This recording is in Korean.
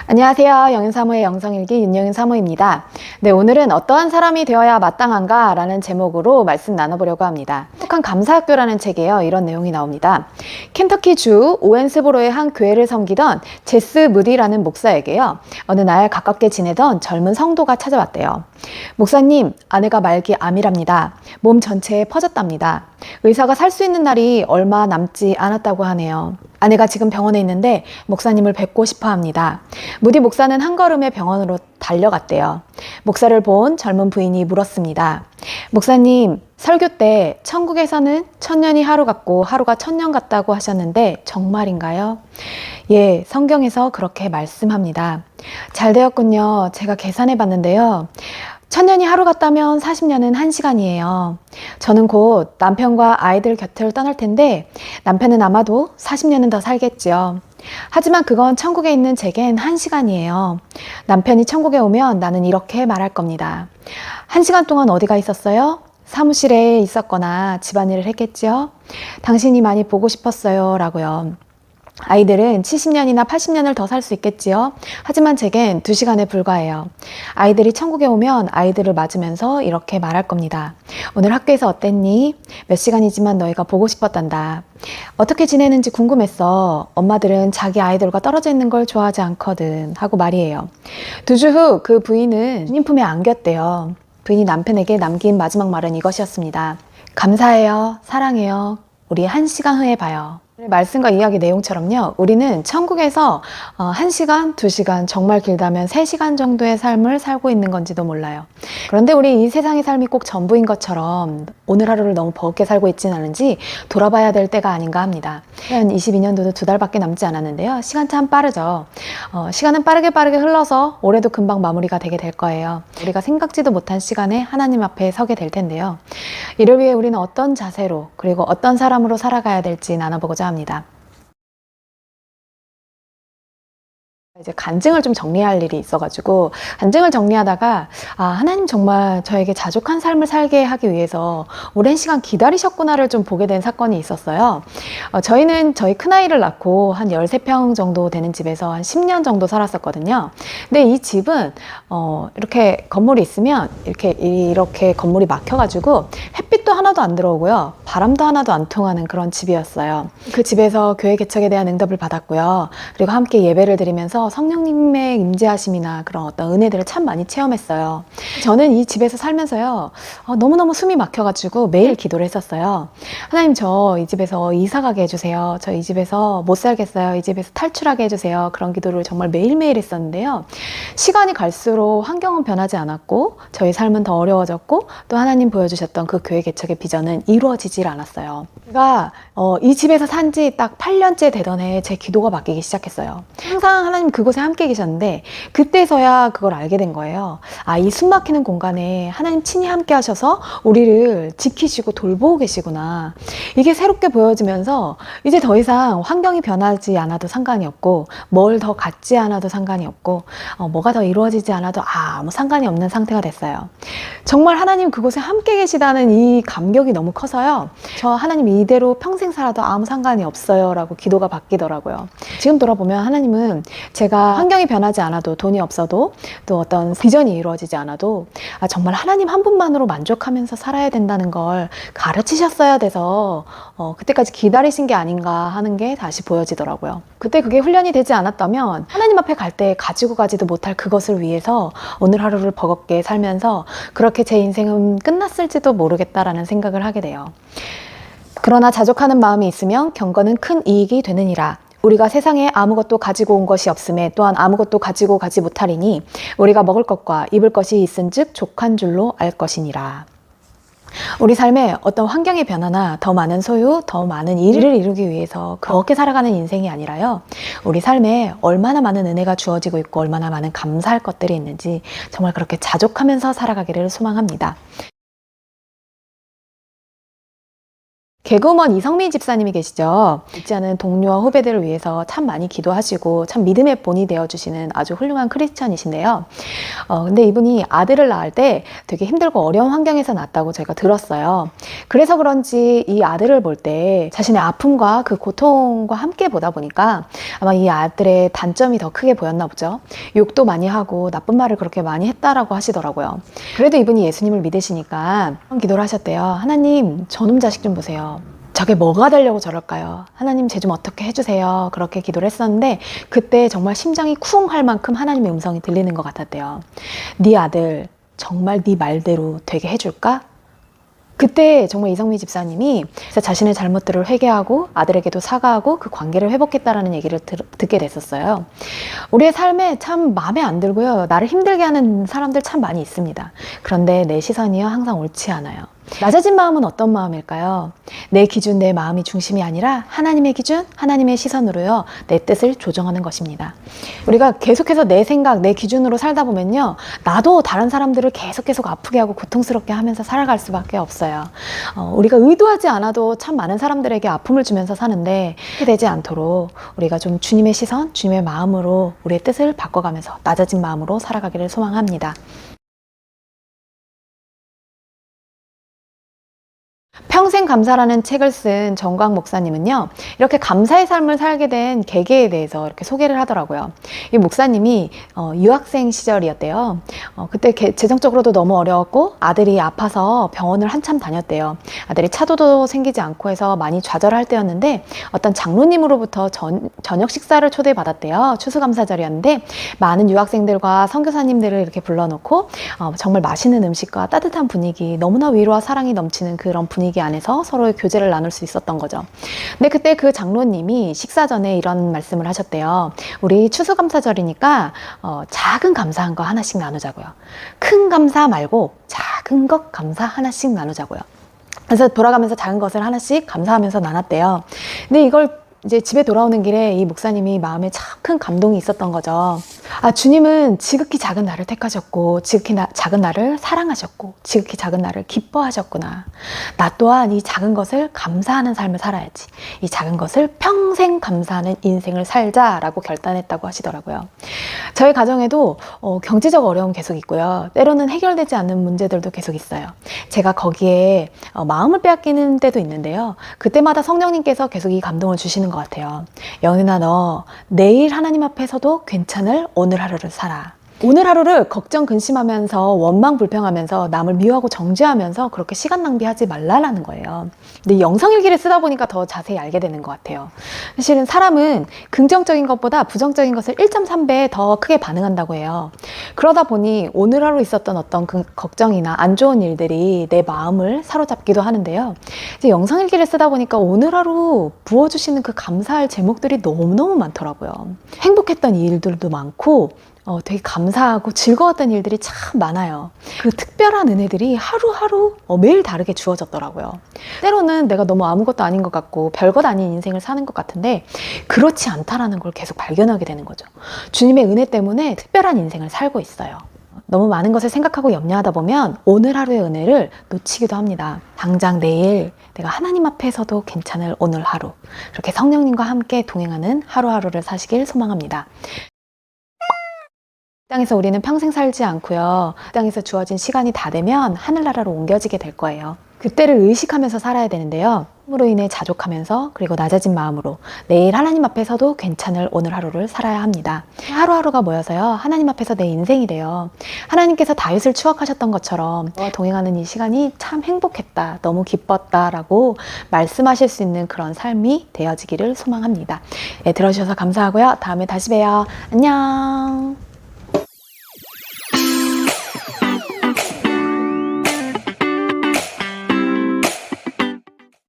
안녕하세요. 영윤사모의 영성일기 윤영윤 사모입니다. 네, 오늘은 어떠한 사람이 되어야 마땅한가 라는 제목으로 말씀 나눠보려고 합니다. 행복한 감사학교라는 책에요. 이런 내용이 나옵니다. 켄터키주 오웬스보로의 한 교회를 섬기던 제스 무디라는 목사에게요. 어느 날 가깝게 지내던 젊은 성도가 찾아왔대요. 목사님, 아내가 말기 암이랍니다. 몸 전체에 퍼졌답니다. 의사가 살 수 있는 날이 얼마 남지 않았다고 하네요. 아내가 지금 병원에 있는데 목사님을 뵙고 싶어 합니다. 무디 목사는 한 걸음에 병원으로 달려갔대요. 목사를 본 젊은 부인이 물었습니다. 목사님, 설교 때 천국에서는 천년이 하루 같고 하루가 천년 같다고 하셨는데 정말인가요? 예, 성경에서 그렇게 말씀합니다. 잘 되었군요. 제가 계산해 봤는데요. 천년이 하루 같다면 40년은 1시간이에요. 저는 곧 남편과 아이들 곁을 떠날 텐데 남편은 아마도 40년은 더 살겠지요. 하지만 그건 천국에 있는 제겐 1시간이에요. 남편이 천국에 오면 나는 이렇게 말할 겁니다. 1시간 동안 어디가 있었어요? 사무실에 있었거나 집안일을 했겠지요? 당신이 많이 보고 싶었어요. 라고요. 아이들은 70년이나 80년을 더 살 수 있겠지요. 하지만 제겐 2시간에 불과해요. 아이들이 천국에 오면 아이들을 맞으면서 이렇게 말할 겁니다. 오늘 학교에서 어땠니? 몇 시간이지만 너희가 보고 싶었단다. 어떻게 지내는지 궁금했어. 엄마들은 자기 아이들과 떨어져 있는 걸 좋아하지 않거든. 하고 말이에요. 2주 후 그 부인은 주님 품에 안겼대요. 부인이 남편에게 남긴 마지막 말은 이것이었습니다. 감사해요. 사랑해요. 우리 1시간 후에 봐요. 말씀과 이야기 내용처럼요. 우리는 천국에서 1시간, 2시간, 정말 길다면 3시간 정도의 삶을 살고 있는 건지도 몰라요. 그런데 우리 이 세상의 삶이 꼭 전부인 것처럼 오늘 하루를 너무 버겁게 살고 있지는 않은지 돌아봐야 될 때가 아닌가 합니다. 2022년도도 2달밖에 남지 않았는데요. 시간 참 빠르죠. 시간은 빠르게 흘러서 올해도 금방 마무리가 되게 될 거예요. 우리가 생각지도 못한 시간에 하나님 앞에 서게 될 텐데요. 이를 위해 우리는 어떤 자세로 그리고 어떤 사람으로 살아가야 될지 나눠보고자 합니다. 이제 간증을 좀 정리할 일이 있어가지고 간증을 정리하다가 하나님 정말 저에게 자족한 삶을 살게 하기 위해서 오랜 시간 기다리셨구나를 좀 보게 된 사건이 있었어요. 저희는 저희 큰아이를 낳고 한 13평 정도 되는 집에서 한 10년 정도 살았었거든요. 근데 이 집은 이렇게 건물이 있으면 이렇게 건물이 막혀가지고 햇빛도 하나도 안 들어오고요. 바람도 하나도 안 통하는 그런 집이었어요. 그 집에서 교회 개척에 대한 응답을 받았고요. 그리고 함께 예배를 드리면서 성령님의 임재하심이나 그런 어떤 은혜들을 참 많이 체험했어요. 저는 이 집에서 살면서요, 너무너무 숨이 막혀가지고 매일 기도를 했었어요. 하나님, 저 이 집에서 이사 가게 해주세요. 저 이 집에서 못 살겠어요. 이 집에서 탈출하게 해주세요. 그런 기도를 정말 매일매일 했었는데요. 시간이 갈수록 환경은 변하지 않았고 저희 삶은 더 어려워졌고 또 하나님 보여주셨던 그 교회 개척의 비전은 이루어지질 않았어요. 제가 이 집에서 산 지 딱 8년째 되던 해에 제 기도가 바뀌기 시작했어요. 항상 하나님 그곳에 함께 계셨는데 그때서야 그걸 알게 된 거예요. 이 숨 막히는 공간에 하나님 친히 함께 하셔서 우리를 지키시고 돌보고 계시구나. 이게 새롭게 보여지면서 이제 더 이상 환경이 변하지 않아도 상관이 없고 뭘 더 갖지 않아도 상관이 없고 뭐가 더 이루어지지 않아도 아무 상관이 없는 상태가 됐어요. 정말 하나님 그곳에 함께 계시다는 이 감격이 너무 커서요. 저 하나님 이대로 평생 살아도 아무 상관이 없어요 라고 기도가 바뀌더라고요. 지금 돌아보면 하나님은 제가 환경이 변하지 않아도 돈이 없어도 또 어떤 비전이 이루어지지 않아도 정말 하나님 한 분만으로 만족하면서 살아야 된다는 걸 가르치셨어야 돼서 그때까지 기다리신 게 아닌가 하는 게 다시 보여지더라고요. 그때 그게 훈련이 되지 않았다면 하나님 앞에 갈 때 가지고 가지도 못할 그것을 위해서 오늘 하루를 버겁게 살면서 그렇게 제 인생은 끝났을지도 모르겠다라는 생각을 하게 돼요. 그러나 자족하는 마음이 있으면 경건은 큰 이익이 되느니라. 우리가 세상에 아무것도 가지고 온 것이 없음에 또한 아무것도 가지고 가지 못하리니 우리가 먹을 것과 입을 것이 있은즉 족한 줄로 알 것이니라. 우리 삶에 어떤 환경의 변화나 더 많은 소유, 더 많은 일을 이루기 위해서 그렇게 살아가는 인생이 아니라요. 우리 삶에 얼마나 많은 은혜가 주어지고 있고 얼마나 많은 감사할 것들이 있는지 정말 그렇게 자족하면서 살아가기를 소망합니다. 개그우먼 이성미 집사님이 계시죠. 있지 않은 동료와 후배들을 위해서 참 많이 기도하시고 참 믿음의 본이 되어주시는 아주 훌륭한 크리스찬이신데요. 근데 이분이 아들을 낳을 때 되게 힘들고 어려운 환경에서 낳았다고 제가 들었어요. 그래서 그런지 이 아들을 볼 때 자신의 아픔과 그 고통과 함께 보다 보니까 아마 이 아들의 단점이 더 크게 보였나 보죠. 욕도 많이 하고 나쁜 말을 그렇게 많이 했다라고 하시더라고요. 그래도 이분이 예수님을 믿으시니까 기도를 하셨대요. 하나님, 저놈 자식 좀 보세요. 저게 뭐가 되려고 저럴까요? 하나님, 쟤 좀 어떻게 해주세요. 그렇게 기도를 했었는데 그때 정말 심장이 쿵 할 만큼 하나님의 음성이 들리는 것 같았대요. 네 아들 정말 네 말대로 되게 해줄까? 그때 정말 이성미 집사님이 자신의 잘못들을 회개하고 아들에게도 사과하고 그 관계를 회복했다라는 얘기를 듣게 됐었어요. 우리의 삶에 참 마음에 안 들고요. 나를 힘들게 하는 사람들 참 많이 있습니다. 그런데 내 시선이요 항상 옳지 않아요. 낮아진 마음은 어떤 마음일까요? 내 기준, 내 마음이 중심이 아니라 하나님의 기준, 하나님의 시선으로요 내 뜻을 조정하는 것입니다. 우리가 계속해서 내 생각, 내 기준으로 살다 보면요 나도 다른 사람들을 계속 아프게 하고 고통스럽게 하면서 살아갈 수밖에 없어요. 우리가 의도하지 않아도 참 많은 사람들에게 아픔을 주면서 사는데 그렇게 되지 않도록 우리가 좀 주님의 시선, 주님의 마음으로 우리의 뜻을 바꿔가면서 낮아진 마음으로 살아가기를 소망합니다. 평생 감사라는 책을 쓴 정광 목사님은요 이렇게 감사의 삶을 살게 된 계기에 대해서 이렇게 소개를 하더라고요. 이 목사님이 유학생 시절이었대요. 그때 재정적으로도 너무 어려웠고 아들이 아파서 병원을 한참 다녔대요. 아들이 차도도 생기지 않고 해서 많이 좌절할 때였는데 어떤 장로님으로부터 저녁 식사를 초대받았대요. 추수감사절이었는데 많은 유학생들과 선교사님들을 이렇게 불러놓고 정말 맛있는 음식과 따뜻한 분위기, 너무나 위로와 사랑이 넘치는 그런 분위기 안에서 서로의 교제를 나눌 수 있었던 거죠. 근데 그때 그 장로님이 식사 전에 이런 말씀을 하셨대요. 우리 추수감사절이니까 작은 감사한 거 하나씩 나누자고요. 큰 감사 말고 작은 것 감사 하나씩 나누자고요. 그래서 돌아가면서 작은 것을 하나씩 감사하면서 나눴대요. 근데 이걸 이제 집에 돌아오는 길에 이 목사님이 마음에 참 큰 감동이 있었던 거죠. 아, 주님은 지극히 작은 나를 택하셨고 지극히 작은 나를 사랑하셨고 지극히 작은 나를 기뻐하셨구나. 나 또한 이 작은 것을 감사하는 삶을 살아야지. 이 작은 것을 평생 감사하는 인생을 살자라고 결단했다고 하시더라고요. 저희 가정에도 경제적 어려움 계속 있고요. 때로는 해결되지 않는 문제들도 계속 있어요. 제가 거기에 마음을 빼앗기는 때도 있는데요. 그때마다 성령님께서 계속 이 감동을 주시는 것 같아요. 영은아, 너 내일 하나님 앞에서도 괜찮을 오늘 하루를 살아. 오늘 하루를 걱정 근심하면서 원망 불평하면서 남을 미워하고 정죄하면서 그렇게 시간 낭비하지 말라라는 거예요. 근데 영성일기를 쓰다 보니까 더 자세히 알게 되는 것 같아요. 사실은 사람은 긍정적인 것보다 부정적인 것을 1.3배 더 크게 반응한다고 해요. 그러다 보니 오늘 하루 있었던 어떤 그 걱정이나 안 좋은 일들이 내 마음을 사로잡기도 하는데요. 이제 영성일기를 쓰다 보니까 오늘 하루 부어주시는 그 감사할 제목들이 너무너무 많더라고요. 행복했던 일들도 많고 되게 감사하고 즐거웠던 일들이 참 많아요. 그 특별한 은혜들이 하루하루 매일 다르게 주어졌더라고요. 때로는 내가 너무 아무것도 아닌 것 같고 별것 아닌 인생을 사는 것 같은데 그렇지 않다라는 걸 계속 발견하게 되는 거죠. 주님의 은혜 때문에 특별한 인생을 살고 있어요. 너무 많은 것을 생각하고 염려하다 보면 오늘 하루의 은혜를 놓치기도 합니다. 당장 내일 내가 하나님 앞에서도 괜찮을 오늘 하루, 그렇게 성령님과 함께 동행하는 하루하루를 사시길 소망합니다. 이 땅에서 우리는 평생 살지 않고요. 이 땅에서 주어진 시간이 다 되면 하늘나라로 옮겨지게 될 거예요. 그때를 의식하면서 살아야 되는데요. 으로 인해 자족하면서 그리고 낮아진 마음으로 내일 하나님 앞에서도 괜찮을 오늘 하루를 살아야 합니다. 하루하루가 모여서요. 하나님 앞에서 내 인생이 돼요. 하나님께서 다윗을 추억하셨던 것처럼 너와 동행하는 이 시간이 참 행복했다, 너무 기뻤다라고 말씀하실 수 있는 그런 삶이 되어지기를 소망합니다. 네, 들어주셔서 감사하고요. 다음에 다시 봬요. 안녕.